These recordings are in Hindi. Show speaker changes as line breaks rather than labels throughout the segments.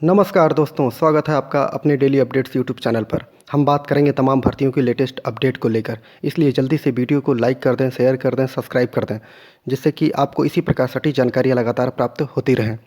नमस्कार दोस्तों, स्वागत है आपका अपने डेली अपडेट्स यूट्यूब चैनल पर। हम बात करेंगे तमाम भर्तियों की लेटेस्ट अपडेट को लेकर, इसलिए जल्दी से वीडियो को लाइक कर दें, शेयर कर दें, सब्सक्राइब कर दें, जिससे कि आपको इसी प्रकार सटीक जानकारियाँ लगातार प्राप्त होती रहें।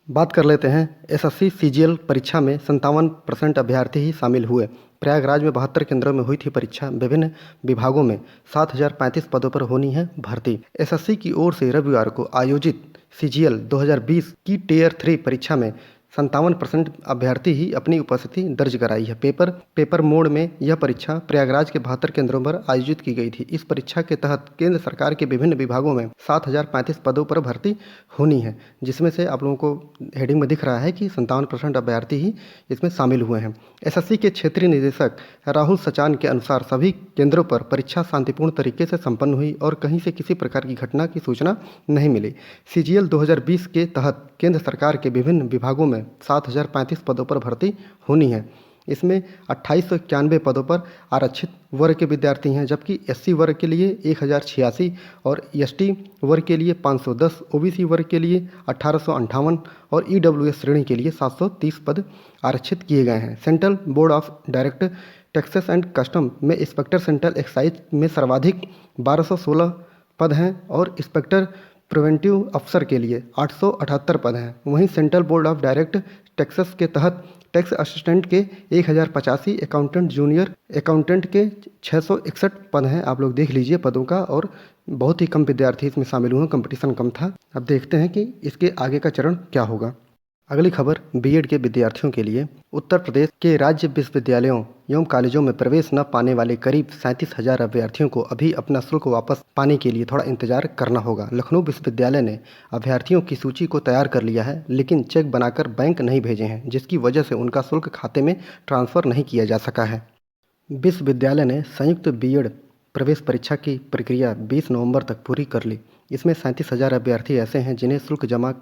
बात कर लेते हैं एसएससी सीजीएल परीक्षा में 57% अभ्यर्थी ही शामिल हुए। प्रयागराज में 72 केंद्रों में हुई थी परीक्षा। विभिन्न विभागों में 7035 पदों पर होनी है भर्ती। एसएससी की ओर से रविवार को आयोजित सीजीएल 2020 की टियर 3 परीक्षा में 57% अभ्यर्थी ही अपनी उपस्थिति दर्ज कराई है। पेपर मोड में यह परीक्षा प्रयागराज के 72 केंद्रों पर आयोजित की गई थी। इस परीक्षा के तहत केंद्र सरकार के विभिन्न विभागों में 7035 पदों पर भर्ती होनी है, जिसमें से आप लोगों को हेडिंग में दिख रहा है कि 57% अभ्यर्थी ही इसमें शामिल हुए हैं। एसएससी के क्षेत्रीय निदेशक राहुल सचान के अनुसार सभी केंद्रों पर परीक्षा शांतिपूर्ण तरीके से संपन्न हुई और कहीं से किसी प्रकार की घटना की सूचना नहीं मिली। सीजीएल 2020 के तहत केंद्र सरकार के विभिन्न विभागों में 7035 पदों पर भर्ती होनी है। इसमें 2891 पदों पर आरक्षित वर्ग के विद्यार्थी हैं, जबकि एससी वर्ग के लिए 1086 और एसटी वर्ग के लिए 510, ओबीसी वर्ग के लिए 1858 और ईडब्ल्यूएस श्रेणी के लिए 730 पद आरक्षित किए गए हैं। Central board of direct taxes and custom में इंस्पेक्टर सेंट्रल एक्साइज में सर्वाधिक 1216 पद हैं और इंस्पेक्टर प्रिवेंटिव अफसर के लिए 878 पद हैं। वहीं central board of direct taxes के तहत टैक्स असिस्टेंट के 1085, अकाउंटेंट जूनियर अकाउंटेंट के 661 पद हैं। आप लोग देख लीजिए पदों का, और बहुत ही कम विद्यार्थी इसमें शामिल हुए, कंपटीशन कम था। अब देखते हैं कि इसके आगे का चरण क्या होगा। अगली खबर बीएड के विद्यार्थियों के लिए। उत्तर प्रदेश के राज्य विश्वविद्यालयों एवं कॉलेजों में प्रवेश न पाने वाले करीब 37,000 अभ्यर्थियों को अभी अपना शुल्क वापस पाने के लिए थोड़ा इंतजार करना होगा। लखनऊ विश्वविद्यालय ने अभ्यर्थियों की सूची को तैयार कर लिया है, लेकिन चेक बनाकर बैंक नहीं भेजे हैं, जिसकी वजह से उनका शुल्क खाते में ट्रांसफ़र नहीं किया जा सका है। विश्वविद्यालय ने संयुक्त बीएड प्रवेश परीक्षा की प्रक्रिया 20 नवंबर तक पूरी कर ली। इसमें 37,000 अभ्यर्थी ऐसे हैं जिन्हें शुल्क जमा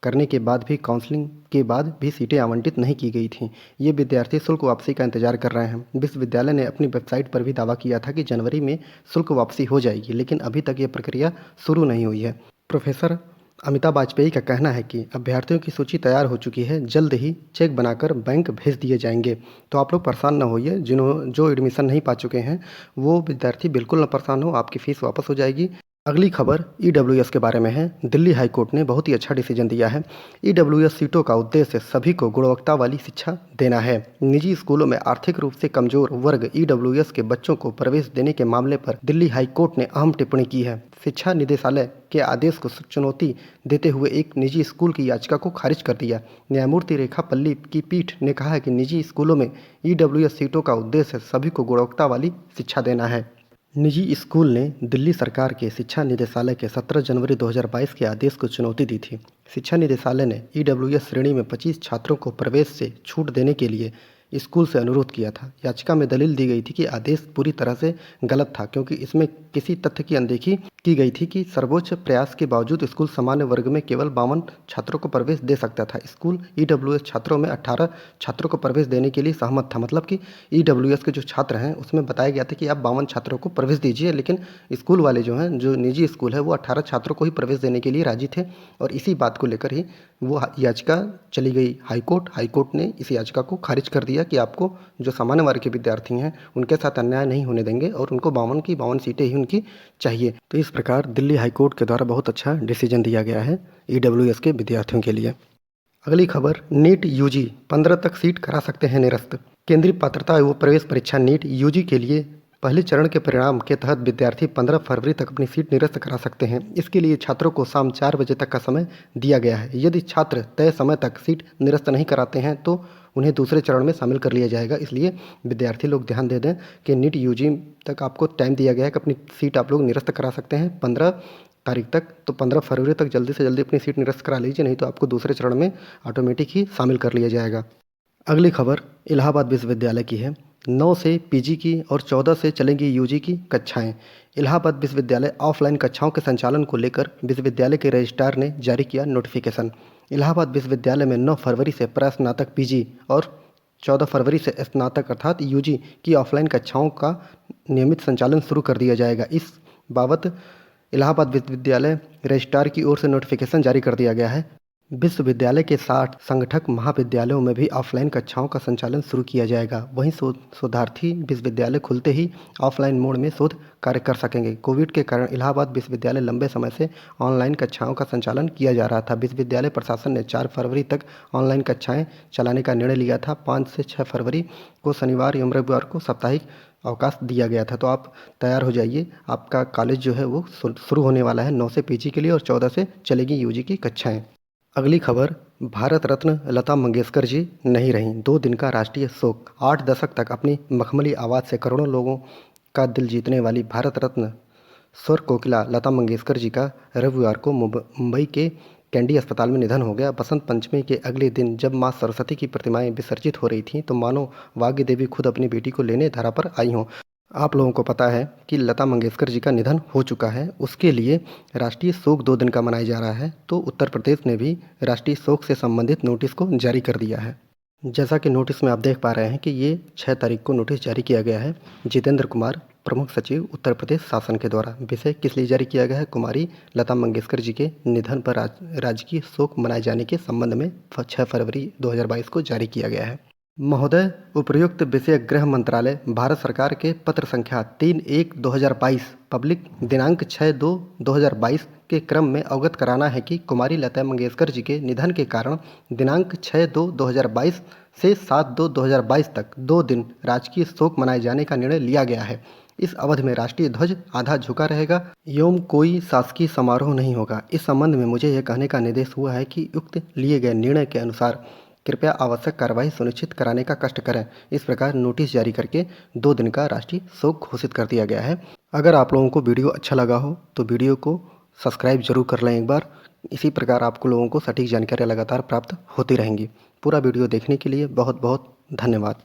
करने के बाद भी काउंसलिंग के बाद भी सीटें आवंटित नहीं की गई थीं। ये विद्यार्थी शुल्क वापसी का इंतजार कर रहे हैं। विश्वविद्यालय ने अपनी वेबसाइट पर भी दावा किया था कि जनवरी में शुल्क वापसी हो जाएगी, लेकिन अभी तक ये प्रक्रिया शुरू नहीं हुई है। प्रोफेसर अमिताभ वाजपेयी का कहना है कि अभ्यर्थियों की सूची तैयार हो चुकी है, जल्द ही चेक बनाकर बैंक भेज दिए जाएंगे। तो आप लोग परेशान ना होइए, जो एडमिशन नहीं पा चुके हैं वो विद्यार्थी बिल्कुल ना परेशान हो, आपकी फ़ीस वापस हो जाएगी। अगली खबर ईडब्ल्यूएस के बारे में है। दिल्ली हाई कोर्ट ने बहुत ही अच्छा डिसीजन दिया है। ईडब्ल्यूएस सीटों का उद्देश्य सभी को गुणवत्ता वाली शिक्षा देना है। निजी स्कूलों में आर्थिक रूप से कमजोर वर्ग ईडब्ल्यूएस के बच्चों को प्रवेश देने के मामले पर दिल्ली हाई कोर्ट ने अहम टिप्पणी की है। शिक्षा निदेशालय के आदेश को चुनौती देते हुए एक निजी स्कूल की याचिका को खारिज कर दिया। न्यायमूर्ति रेखा पल्ली की पीठ ने कहा है कि निजी स्कूलों में ईडब्ल्यूएस सीटों का उद्देश्य सभी को गुणवत्ता वाली शिक्षा देना है। निजी स्कूल ने दिल्ली सरकार के शिक्षा निदेशालय के 17 जनवरी 2022 के आदेश को चुनौती दी थी। शिक्षा निदेशालय ने ईडब्ल्यूएस श्रेणी में 25 छात्रों को प्रवेश से छूट देने के लिए स्कूल से अनुरोध किया था। याचिका में दलील दी गई थी कि आदेश पूरी तरह से गलत था, क्योंकि इसमें किसी तथ्य की अनदेखी की गई थी कि सर्वोच्च प्रयास के बावजूद स्कूल सामान्य वर्ग में केवल 52 छात्रों को प्रवेश दे सकता था। स्कूल ईडब्ल्यूएस छात्रों में 18 छात्रों को प्रवेश देने के लिए सहमत था। मतलब कि ईडब्ल्यूएस के जो छात्र हैं उसमें बताया गया था कि आप 52 छात्रों को प्रवेश दीजिए, लेकिन स्कूल वाले जो हैं, जो निजी स्कूल है, वो 18 छात्रों को ही प्रवेश देने के लिए राजी थे। और इसी बात को लेकर ही वो याचिका चली गई हाईकोर्ट ने इस याचिका को खारिज कर दिया कि आपको जो सामान्य वर्ग के विद्यार्थी हैं उनके साथ अन्याय नहीं होने देंगे और उनको 52 की 52 सीटें ही उनकी चाहिए। तो इस प्रकार दिल्ली हाईकोर्ट के द्वारा बहुत अच्छा डिसीजन दिया गया है ईडब्ल्यूएस के विद्यार्थियों के लिए। अगली खबर, नीट यूजी 15 तक सीट करा सकते हैं निरस्त। केंद्रीय पात्रता एवं प्रवेश परीक्षा नीट यूजी के लिए पहले चरण के परिणाम के तहत विद्यार्थी 15 फरवरी तक अपनी सीट निरस्त करा सकते हैं। इसके लिए छात्रों को शाम 4 बजे तक का समय दिया गया है। यदि छात्र तय समय तक सीट निरस्त नहीं कराते हैं तो उन्हें दूसरे चरण में शामिल कर लिया जाएगा। इसलिए विद्यार्थी लोग ध्यान दे दें कि नीट यूजी तक आपको टाइम दिया गया है कि अपनी सीट आप लोग निरस्त करा सकते हैं 15 तारीख तक। तो 15 फरवरी तक जल्दी से जल्दी अपनी सीट निरस्त करा लीजिए, नहीं तो आपको दूसरे चरण में ऑटोमेटिक ही शामिल कर लिया जाएगा। अगली खबर इलाहाबाद विश्वविद्यालय की है। 9 से पीजी की और 14 से चलेंगी यूजी की कक्षाएं। इलाहाबाद विश्वविद्यालय ऑफलाइन कक्षाओं के संचालन को लेकर विश्वविद्यालय के रजिस्ट्रार ने जारी किया नोटिफिकेशन। इलाहाबाद विश्वविद्यालय में 9 फरवरी से प्रस्नातक पीजी और 14 फरवरी से स्नातक अर्थात यूजी की ऑफलाइन कक्षाओं का नियमित संचालन शुरू कर दिया जाएगा। इस बाबत इलाहाबाद विश्वविद्यालय रजिस्ट्रार की ओर से नोटिफिकेशन जारी कर दिया गया है। विश्वविद्यालय के 60 संगठक महाविद्यालयों में भी ऑफलाइन कक्षाओं का संचालन शुरू किया जाएगा। वहीं शोधार्थी विश्वविद्यालय खुलते ही ऑफलाइन मोड में शोध कार्य कर सकेंगे। कोविड के कारण इलाहाबाद विश्वविद्यालय लंबे समय से ऑनलाइन कक्षाओं का संचालन किया जा रहा था। विश्वविद्यालय प्रशासन ने 4 फरवरी तक ऑनलाइन कक्षाएं चलाने का निर्णय लिया था। 5 से 6 फरवरी को शनिवार एवं रविवार को साप्ताहिक अवकाश दिया गया था। तो आप तैयार हो जाइए, आपका कॉलेज जो है वो शुरू होने वाला है 9 से पीजी के लिए और 14 से चलेगी यूजी की कक्षाएं। अगली खबर, भारत रत्न लता मंगेशकर जी नहीं रहीं, 2 दिन का राष्ट्रीय शोक। 8 दशक तक अपनी मखमली आवाज़ से करोड़ों लोगों का दिल जीतने वाली भारत रत्न स्वर कोकिला लता मंगेशकर जी का रविवार को मुंबई के कैंडी अस्पताल में निधन हो गया। बसंत पंचमी के अगले दिन जब मां सरस्वती की प्रतिमाएं विसर्जित हो रही थीं तो मानो वाग्य देवी खुद अपनी बेटी को लेने धरा पर आई हों। आप लोगों को पता है कि लता मंगेशकर जी का निधन हो चुका है, उसके लिए राष्ट्रीय शोक 2 दिन का मनाया जा रहा है। तो उत्तर प्रदेश ने भी राष्ट्रीय शोक से संबंधित नोटिस को जारी कर दिया है। जैसा कि नोटिस में आप देख पा रहे हैं कि ये 6 तारीख को नोटिस जारी किया गया है। जितेंद्र कुमार, प्रमुख सचिव, उत्तर प्रदेश शासन के द्वारा। विषय किस लिए जारी किया गया है? कुमारी लता मंगेशकर जी के निधन पर राजकीय शोक मनाए जाने के संबंध में 6 फरवरी 2022 को जारी किया गया है। महोदय, उपर्युक्त विषय गृह मंत्रालय भारत सरकार के पत्र संख्या 31/2022 पब्लिक दिनांक 6/2/2022 के क्रम में अवगत कराना है कि कुमारी लता मंगेशकर जी के निधन के कारण दिनांक 6/2/2022 से 7/2/2022 तक 2 दिन राजकीय शोक मनाए जाने का निर्णय लिया गया है। इस अवधि में राष्ट्रीय ध्वज आधा झुका रहेगा एवं कोई शासकीय समारोह नहीं होगा। इस संबंध में मुझे यह कहने का निर्देश हुआ है कि उक्त लिए गए निर्णय के अनुसार कृपया आवश्यक कार्रवाई सुनिश्चित कराने का कष्ट करें। इस प्रकार नोटिस जारी करके 2 दिन का राष्ट्रीय शोक घोषित कर दिया गया है। अगर आप लोगों को वीडियो अच्छा लगा हो तो वीडियो को सब्सक्राइब जरूर कर लें एक बार। इसी प्रकार आपको लोगों को सटीक जानकारियाँ लगातार प्राप्त होती रहेंगी। पूरा वीडियो देखने के लिए बहुत बहुत धन्यवाद।